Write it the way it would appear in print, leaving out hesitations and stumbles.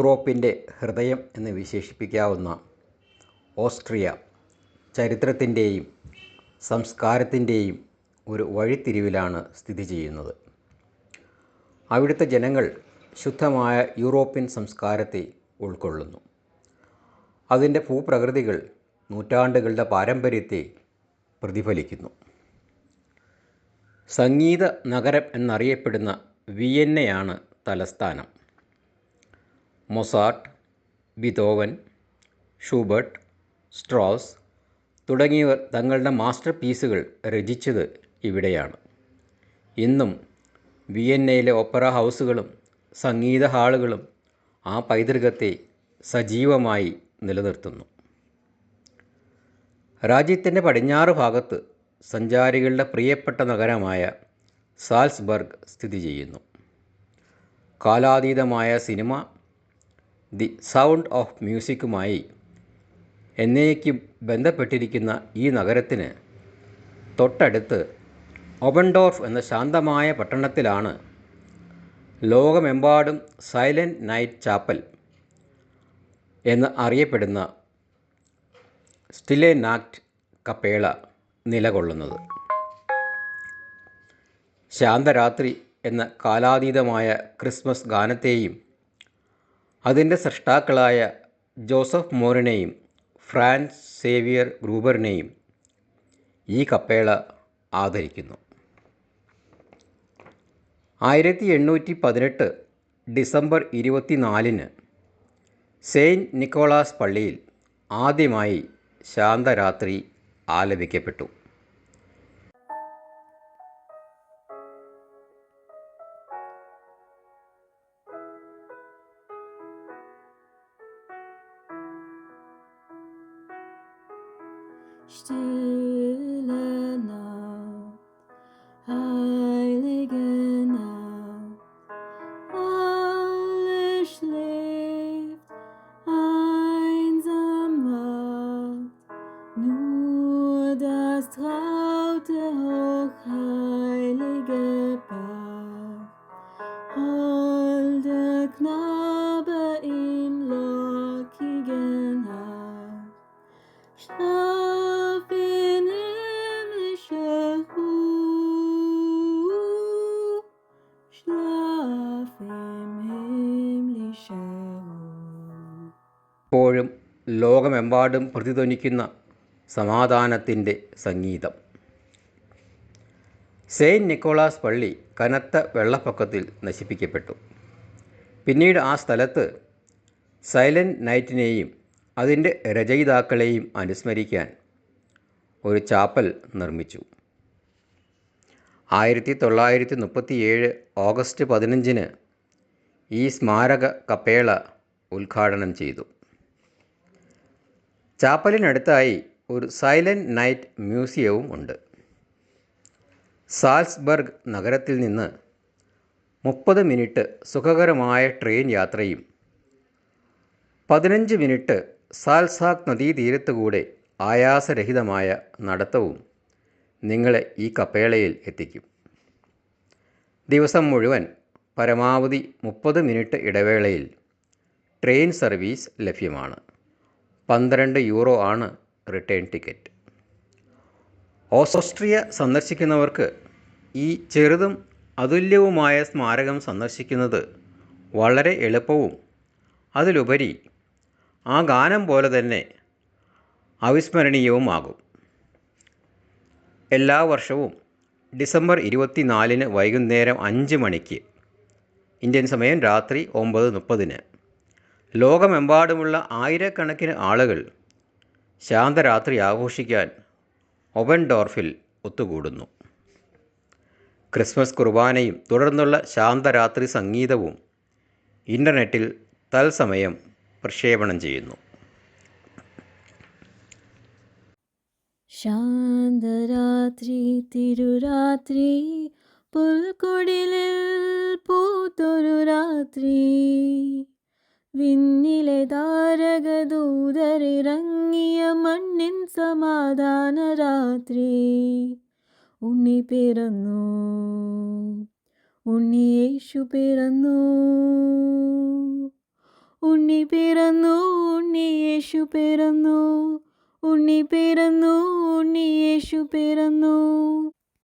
യൂറോപ്പിൻ്റെ ഹൃദയം എന്ന് വിശേഷിപ്പിക്കാവുന്ന ഓസ്ട്രിയ ചരിത്രത്തിൻ്റെയും സംസ്കാരത്തിൻ്റെയും ഒരു വഴിത്തിരിവിലാണ് സ്ഥിതി ചെയ്യുന്നത്. അവിടുത്തെ ജനങ്ങൾ ശുദ്ധമായ യൂറോപ്യൻ സംസ്കാരത്തെ ഉൾക്കൊള്ളുന്നു. അതിൻ്റെ ഭൂപ്രകൃതികൾ നൂറ്റാണ്ടുകളുടെ പാരമ്പര്യത്തെ പ്രതിഫലിക്കുന്നു. സംഗീത നഗരം എന്നറിയപ്പെടുന്ന വിയന്നയാണ് തലസ്ഥാനം. മൊസാർട്ട്, ബീതോവൻ, ഷൂബർട്ട്, സ്ട്രോസ് തുടങ്ങിയവർ തങ്ങളുടെ മാസ്റ്റർ പീസുകൾ രചിച്ചത് ഇവിടെയാണ്. ഇന്നും വിയന്നയിലെ ഓപ്പറ ഹൗസുകളും സംഗീത ഹാളുകളും ആ പൈതൃകത്തെ സജീവമായി നിലനിർത്തുന്നു. രാജ്യത്തിൻ്റെ പടിഞ്ഞാറ് ഭാഗത്ത് സഞ്ചാരികളുടെ പ്രിയപ്പെട്ട നഗരമായ സാൽസ്ബർഗ് സ്ഥിതി ചെയ്യുന്നു. കാലാതീതമായ സിനിമ, ദി സൗണ്ട് ഓഫ് മ്യൂസിക്കുമായി എന്നേക്കും ബന്ധപ്പെട്ടിരിക്കുന്ന ഈ നഗരത്തിന് തൊട്ടടുത്ത് ഒബൻഡോർഫ് എന്ന ശാന്തമായ പട്ടണത്തിലാണ് ലോകമെമ്പാടും സൈലൻറ്റ് നൈറ്റ് ചാപ്പൽ എന്ന് അറിയപ്പെടുന്ന സ്റ്റിലെ നാക്റ്റ് കപ്പേള നിലകൊള്ളുന്നത്. ശാന്തരാത്രി എന്ന കാലാതീതമായ ക്രിസ്മസ് ഗാനത്തെയും അതിൻ്റെ സൃഷ്ടാക്കളായ ജോസഫ് മോറിനെയും ഫ്രാൻസ് സേവിയർ ഗ്രൂബറിനെയും ഈ കപ്പേള ആദരിക്കുന്നു. 1818 ഡിസംബർ 24 സെയിൻറ്റ് നിക്കോളാസ് പള്ളിയിൽ ആദ്യമായി ശാന്തരാത്രി ആലപിക്കപ്പെട്ടു. Stille Nacht, heilige Nacht, alles schläft, einsam wacht, nur das traute hochheilige Paar, holde Knabe in lockigen Haar, schlaf in himmlischer Ruhe, schlaf im himmlischer Ruhe. ഇപ്പോഴും ലോകമെമ്പാടും പ്രതിധ്വനിക്കുന്ന സമാധാനത്തിൻ്റെ സംഗീതം. Saint Nicholas പള്ളി കനത്ത വെള്ളപ്പൊക്കത്തിൽ നശിപ്പിക്കപ്പെട്ടു. പിന്നീട് ആ സ്ഥലത്ത് സൈലൻറ്റ് നൈറ്റിനെയും അതിൻ്റെ രചയിതാക്കളെയും അനുസ്മരിക്കാൻ ഒരു ചാപ്പൽ നിർമ്മിച്ചു. 1937 ഓഗസ്റ്റ് 15 ഈ സ്മാരക കപ്പേള ഉദ്ഘാടനം ചെയ്തു. ചാപ്പലിനടുത്തായി ഒരു സൈലൻറ്റ് നൈറ്റ് മ്യൂസിയവും ഉണ്ട്. സാൽസ്ബർഗ് നഗരത്തിൽ നിന്ന് 30 മിനിറ്റ് സുഖകരമായ ട്രെയിൻ യാത്രയും 15 മിനിറ്റ് സാൽസാക് നദീതീരത്തുകൂടെ ആയാസരഹിതമായ നടത്തവും നിങ്ങളെ ഈ കപ്പേളയിൽ എത്തിക്കും. ദിവസം മുഴുവൻ പരമാവധി 30 മിനിറ്റ് ഇടവേളയിൽ ട്രെയിൻ സർവീസ് ലഭ്യമാണ്. 12 യൂറോ ആണ് റിട്ടേൺ ടിക്കറ്റ്. ഓസ്ട്രിയ സന്ദർശിക്കുന്നവർക്ക് ഈ ചെറുതും അതുല്യവുമായ സ്മാരകം സന്ദർശിക്കുന്നത് വളരെ എളുപ്പവും അതിലുപരി ആ ഗാനം പോലെ തന്നെ അവിസ്മരണീയവുമാകും. എല്ലാ വർഷവും ഡിസംബർ 24 വൈകുന്നേരം 5 മണിക്ക്, ഇന്ത്യൻ സമയം രാത്രി 9:30 ലോകമെമ്പാടുമുള്ള ആയിരക്കണക്കിന് ആളുകൾ ശാന്തരാത്രി ആഘോഷിക്കാൻ ഒബൻഡോർഫിൽ ഒത്തുകൂടുന്നു. ക്രിസ്മസ് കുർബാനയും തുടർന്നുള്ള ശാന്തരാത്രി സംഗീതവും ഇൻ്റർനെറ്റിൽ തത്സമയം പ്രക്ഷേപണം ചെയ്യുന്നു. ശാന്തരാത്രി തിരുരാത്രി പുൽക്കുടിലിൽ പൂത്തൊരു രാത്രി, വിണ്ണിലെ താരകദൂതരിറങ്ങിയ മണ്ണിൻ സമാധാന രാത്രി. ഉണ്ണി പിറന്നു, ഉണ്ണി യേശു പിറന്നു, ഉണ്ണി പിറന്നു ഉണ്ണി യേശു പിറന്നു ഉണ്ണി പിറന്നു ഉണ്ണി യേശു പിറന്നു